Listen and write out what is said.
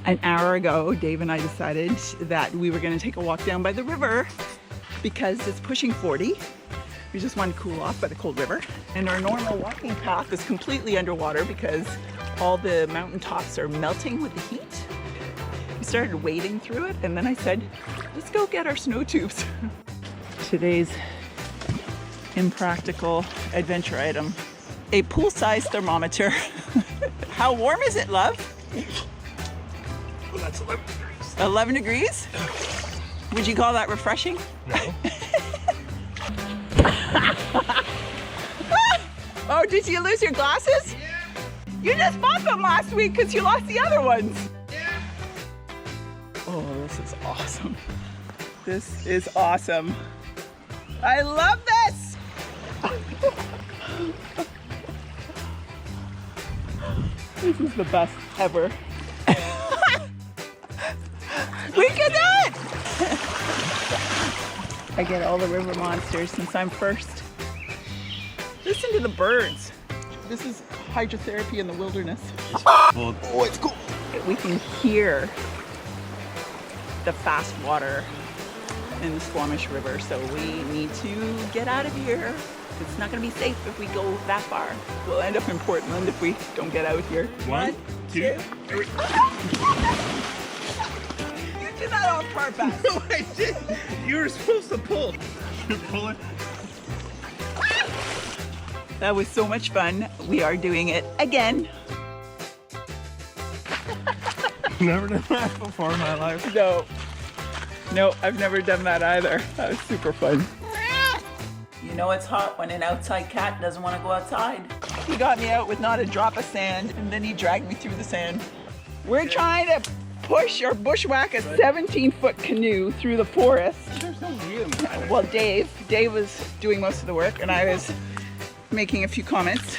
An hour ago, Dave and I decided that we were going to take a walk down by the river because it's pushing 40. We just wanted to cool off by the cold river. And our normal walking path is completely underwater because all the mountain tops are melting with the heat. We started wading through it, and then I said, let's go get our snow tubes. Today's impractical adventure item, a pool-sized thermometer. How warm is it, love? Well, that's 11 degrees. 11 degrees? Would you call that refreshing? No. Oh, did you lose your glasses? Yeah. You just bought them last week because you lost the other ones. Yeah. Oh, this is awesome. This is awesome. I love this! This is the best ever. We can do it! I get all the river monsters since I'm first. Listen to the birds. This is hydrotherapy in the wilderness. Oh, it's cool. We can hear the fast water in the Squamish River, so we need to get out of here. It's not going to be safe if we go that far. We'll end up in Portland if we don't get out here. One, two, three. You did that on purpose. No, I didn't. You were supposed to pull. You're pulling. That was so much fun. We are doing it again. Never done that before in my life. No, I've never done that either. That was super fun. You know it's hot when an outside cat doesn't want to go outside. He got me out with not a drop of sand, and then he dragged me through the sand. We're trying to push or bushwhack a 17-foot canoe through the forest. There's no rhythm. Well, Dave was doing most of the work, and I was making a few comments.